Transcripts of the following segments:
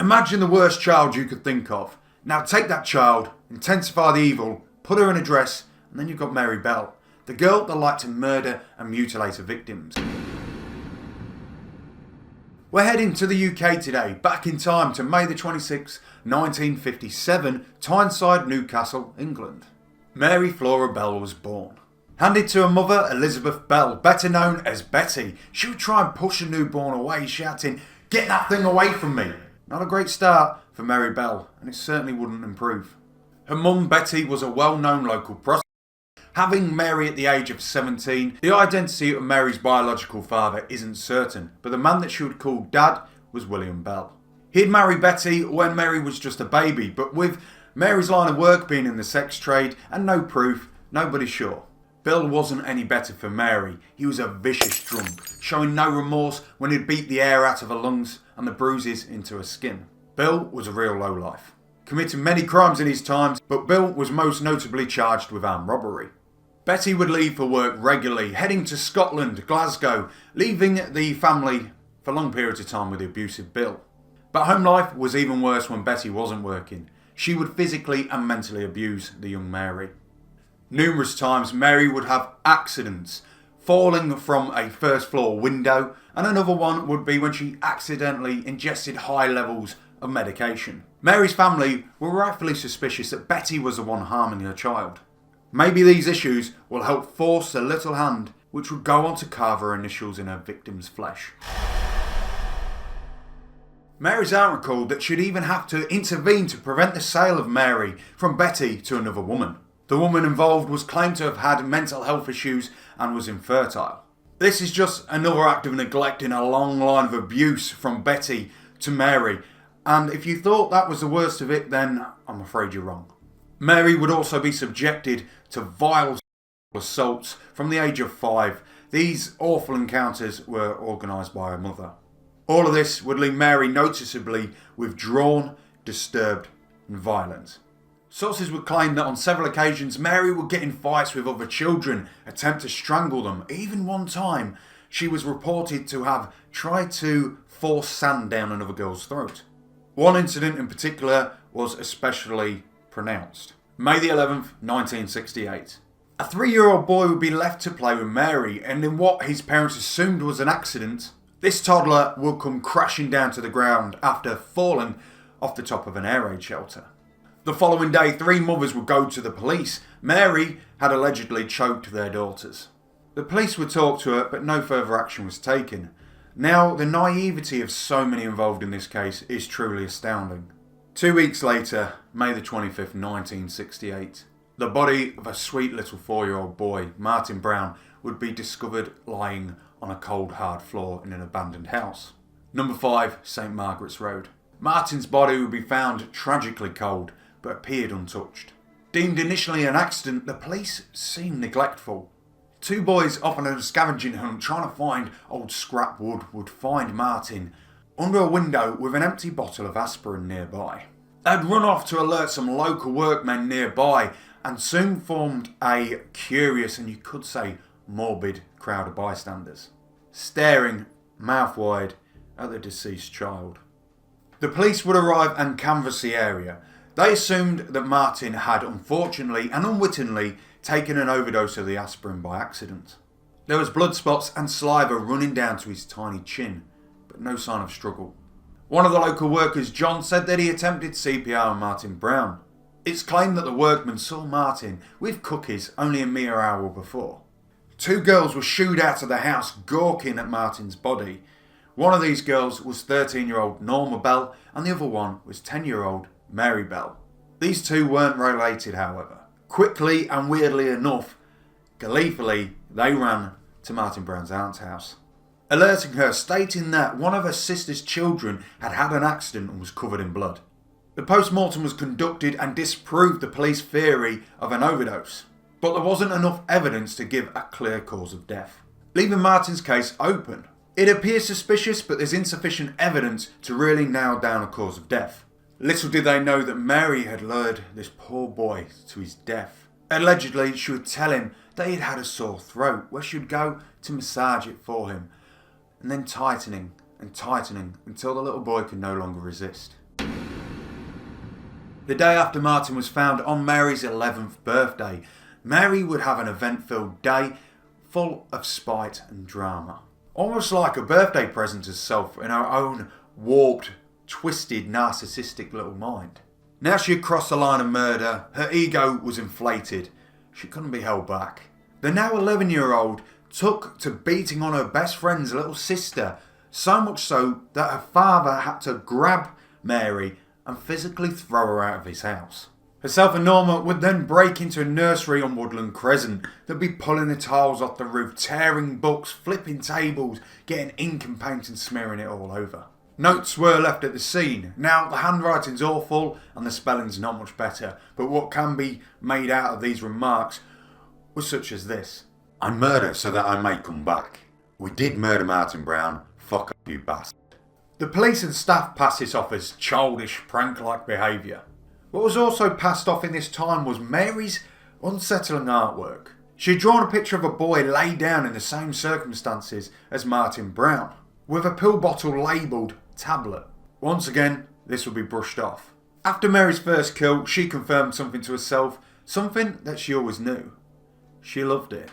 Imagine the worst child you could think of. Now take that child, intensify the evil, put her in a dress, and then you've got Mary Bell, the girl that liked to murder and mutilate her victims. We're heading to the UK today, back in time to May the 26th, 1957, Tyneside, Newcastle, England. Mary Flora Bell was born. Handed to her mother, Elizabeth Bell, better known as Betty, she would try and push her newborn away, shouting, "Get that thing away from me!" Not a great start for Mary Bell, and it certainly wouldn't improve. Her mum, Betty, was a well-known local prostitute. Having Mary at the age of 17, the identity of Mary's biological father isn't certain, but the man that she would call Dad was William Bell. He'd married Betty when Mary was just a baby, but with Mary's line of work being in the sex trade and no proof, nobody's sure. Bill wasn't any better for Mary. He was a vicious drunk, showing no remorse when he'd beat the air out of her lungs and the bruises into her skin. Bill was a real lowlife, committing many crimes in his time, but Bill was most notably charged with armed robbery. Betty would leave for work regularly, heading to Scotland, Glasgow, leaving the family for long periods of time with the abusive Bill. But home life was even worse when Betty wasn't working. She would physically and mentally abuse the young Mary. Numerous times Mary would have accidents, falling from a first floor window, and another one would be when she accidentally ingested high levels of medication. Mary's family were rightfully suspicious that Betty was the one harming her child. Maybe these issues will help force the little hand which would go on to carve her initials in her victim's flesh. Mary's aunt recalled that she'd even have to intervene to prevent the sale of Mary from Betty to another woman. The woman involved was claimed to have had mental health issues and was infertile. This is just another act of neglect in a long line of abuse from Betty to Mary, and if you thought that was the worst of it, then I'm afraid you're wrong. Mary would also be subjected to vile assaults from the age of 5. These awful encounters were organised by her mother. All of this would leave Mary noticeably withdrawn, disturbed and violent. Sources would claim that on several occasions Mary would get in fights with other children, attempt to strangle them. Even one time she was reported to have tried to force sand down another girl's throat. One incident in particular was especially pronounced. May the 11th, 1968. A 3-year-old boy would be left to play with Mary, and in what his parents assumed was an accident, this toddler would come crashing down to the ground after falling off the top of an air raid shelter. The following day, 3 mothers would go to the police. Mary had allegedly choked their daughters. The police would talk to her, but no further action was taken. Now, the naivety of so many involved in this case is truly astounding. 2 weeks later, May the 25th, 1968, the body of a sweet little 4-year-old boy, Martin Brown, would be discovered lying on a cold, hard floor in an abandoned house. Number 5, St Margaret's Road. Martin's body would be found tragically cold, but appeared untouched. Deemed initially an accident, the police seemed neglectful. 2 boys off on a scavenging hunt trying to find old scrap wood would find Martin under a window with an empty bottle of aspirin nearby. They'd run off to alert some local workmen nearby and soon formed a curious and you could say morbid crowd of bystanders, staring mouth wide at the deceased child. The police would arrive and canvass the area. They assumed that Martin had unfortunately and unwittingly taken an overdose of the aspirin by accident. There was blood spots and saliva running down to his tiny chin, but no sign of struggle. One of the local workers, John, said that he attempted CPR on Martin Brown. It's claimed that the workman saw Martin with cookies only a mere hour before. 2 girls were shooed out of the house gawking at Martin's body. One of these girls was 13-year-old Norma Bell and the other one was 10-year-old Mary Bell. These 2 weren't related, however. Quickly and weirdly enough, gleefully, they ran to Martin Brown's aunt's house, alerting her, stating that one of her sister's children had had an accident and was covered in blood. The post-mortem was conducted and disproved the police theory of an overdose, but there wasn't enough evidence to give a clear cause of death, leaving Martin's case open. It appears suspicious, but there's insufficient evidence to really nail down a cause of death. Little did they know that Mary had lured this poor boy to his death. Allegedly, she would tell him that he had had a sore throat, where she would go to massage it for him, and then tightening and tightening until the little boy could no longer resist. The day after Martin was found on Mary's 11th birthday, Mary would have an event-filled day full of spite and drama. Almost like a birthday present to herself in her own warped, twisted, narcissistic little mind. Now she had crossed the line of murder, her ego was inflated. She couldn't be held back. The now 11-year-old took to beating on her best friend's little sister, so much so that her father had to grab Mary and physically throw her out of his house. Herself and Norma would then break into a nursery on Woodland Crescent. They'd be pulling the tiles off the roof, tearing books, flipping tables, getting ink and paint and smearing it all over. Notes were left at the scene. Now, the handwriting's awful and the spelling's not much better, but what can be made out of these remarks was such as this. I murder so that I may come back. We did murder Martin Brown. Fuck up, you bastard. The police and staff passed this off as childish, prank-like behaviour. What was also passed off in this time was Mary's unsettling artwork. She had drawn a picture of a boy laid down in the same circumstances as Martin Brown, with a pill bottle labelled tablet. Once again, this would be brushed off. After Mary's first kill, she confirmed something to herself, something that she always knew. She loved it.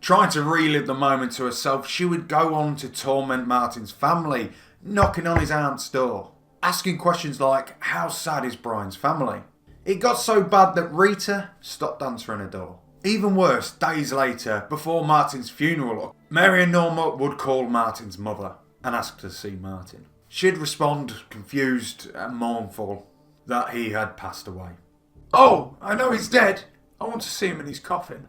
Trying to relive the moment to herself, she would go on to torment Martin's family, knocking on his aunt's door, asking questions like, how sad is Brian's family? It got so bad that Rita stopped answering her door. Even worse, days later, before Martin's funeral, Mary and Norma would call Martin's mother and ask to see Martin. She'd respond, confused and mournful, that he had passed away. Oh, I know he's dead. I want to see him in his coffin.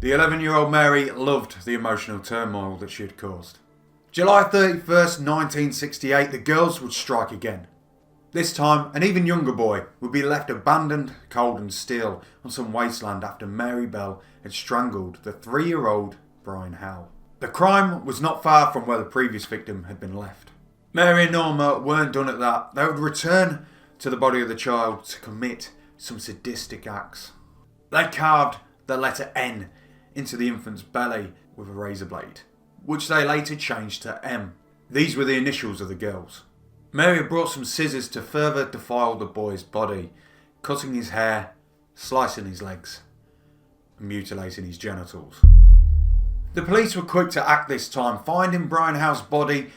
The 11-year-old Mary loved the emotional turmoil that she had caused. July 31st, 1968, the girls would strike again. This time, an even younger boy would be left abandoned, cold and still on some wasteland after Mary Bell had strangled the 3-year-old Brian Howell. The crime was not far from where the previous victim had been left. Mary and Norma weren't done at that. They would return to the body of the child to commit some sadistic acts. They carved the letter N into the infant's belly with a razor blade, which they later changed to M. These were the initials of the girls. Mary brought some scissors to further defile the boy's body, cutting his hair, slicing his legs, and mutilating his genitals. The police were quick to act this time, finding Brian Howe's body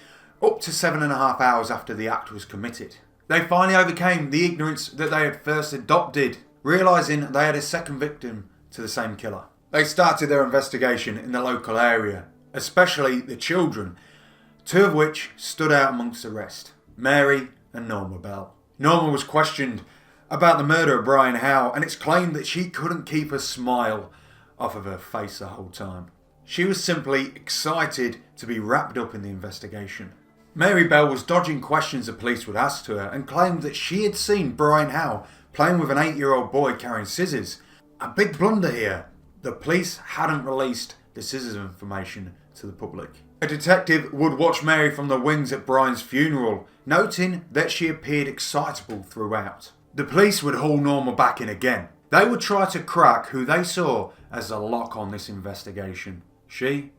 up to 7.5 hours after the act was committed. They finally overcame the ignorance that they had first adopted, realising they had a second victim to the same killer. They started their investigation in the local area, especially the children, 2 of which stood out amongst the rest, Mary and Norma Bell. Norma was questioned about the murder of Brian Howe, and it's claimed that she couldn't keep a smile off of her face the whole time. She was simply excited to be wrapped up in the investigation. Mary Bell was dodging questions the police would ask to her and claimed that she had seen Brian Howe playing with an 8-year-old boy carrying scissors. A big blunder here. The police hadn't released the scissors information to the public. A detective would watch Mary from the wings at Brian's funeral, noting that she appeared excitable throughout. The police would haul Norma back in again. They would try to crack who they saw as the lock on this investigation. She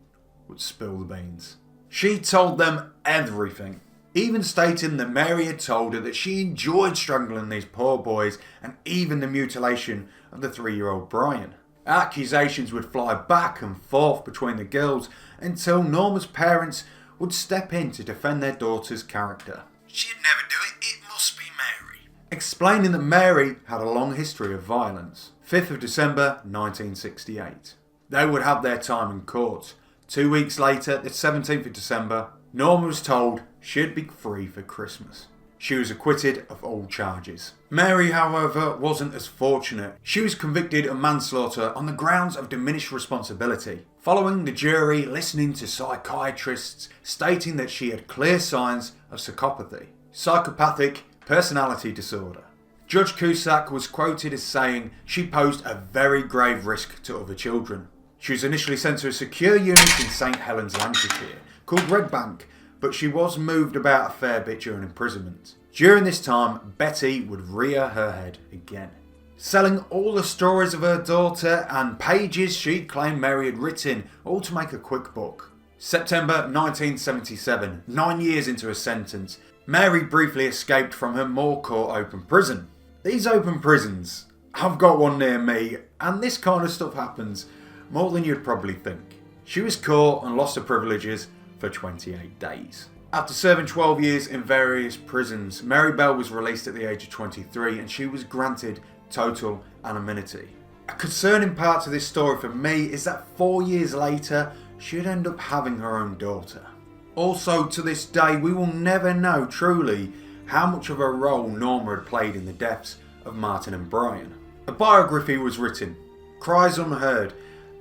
would spill the beans. She told them everything, even stating that Mary had told her that she enjoyed strangling these poor boys and even the mutilation of the 3-year-old Brian. Accusations would fly back and forth between the girls until Norma's parents would step in to defend their daughter's character. She'd never do it, it must be Mary. Explaining that Mary had a long history of violence. 5th of December 1968. They would have their time in court. 2 weeks later, the 17th of December, Norma was told she'd be free for Christmas. She was acquitted of all charges. Mary, however, wasn't as fortunate. She was convicted of manslaughter on the grounds of diminished responsibility, following the jury listening to psychiatrists stating that she had clear signs of psychopathy, psychopathic personality disorder. Judge Cusack was quoted as saying she posed a very grave risk to other children. She was initially sent to a secure unit in St Helens, Lancashire, called Red Bank, but she was moved about a fair bit during imprisonment. During this time, Betty would rear her head again, selling all the stories of her daughter and pages she claimed Mary had written, all to make a quick buck. September 1977, 9 years into her sentence, Mary briefly escaped from her Moore Court open prison. These open prisons, I've got one near me, and this kind of stuff happens more than you'd probably think. She was caught and lost her privileges for 28 days. After serving 12 years in various prisons, Mary Bell was released at the age of 23 and she was granted total anonymity. A concerning part to this story for me is that 4 years later, she'd end up having her own daughter. Also, to this day, we will never know truly how much of a role Norma had played in the deaths of Martin and Brian. A biography was written, Cries Unheard,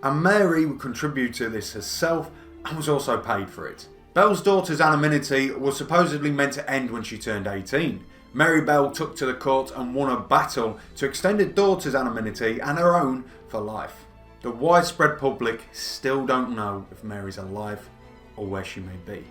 and Mary would contribute to this herself and was also paid for it. Bell's daughter's anonymity was supposedly meant to end when she turned 18. Mary Bell took to the court and won a battle to extend her daughter's anonymity and her own for life. The widespread public still don't know if Mary's alive or where she may be.